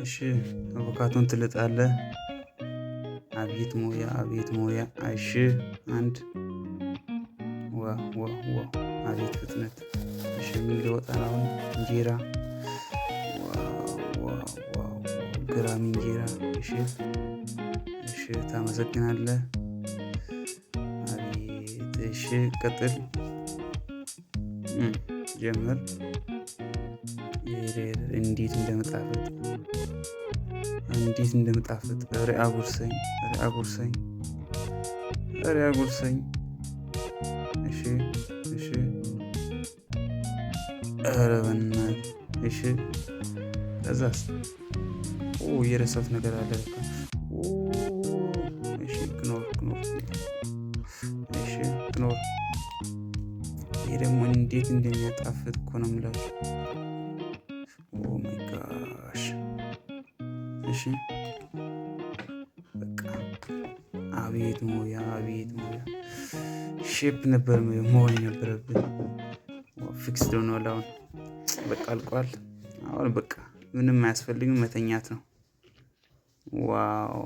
እሺ አቮካዶን ትልጣለህ? አቤት ሙያ አቤት ሙያ። እሺ አንድ ዋው አቤት ፍጥነት። እሺ ምን ሊወጣ ነው? እንጀራ ዋው ገራሚ እንጀራ። እሺ ታመሰግናለህ። አቤት እሺ ቀጥል። ጀምር። እንዴት እንደምጣፍጥ ኧረ አጉርሰኝ ኧረ አጉርሰኝ። እሺ ኧረ በእናትህ እሺ። ከዛስ የረሳሁት ነገር አለ ለካ። እሺ ክኖር እሺ ክኖር። ይሄ ደግሞ እንዴት እንደሚያጣፍጥ እኮ ነው የምላችሁ። ኦ ማይ ጋሽ። እሺ በቃ አቤት ሙያ አቤት ሙያ። ሼፕ ነበር መሆን የነበረብን። ፊክስድ ሆኗል አሁን በቃ አልቋል። አሁን በቃ ምንም አያስፈልግም መተኛት ነው። ዋው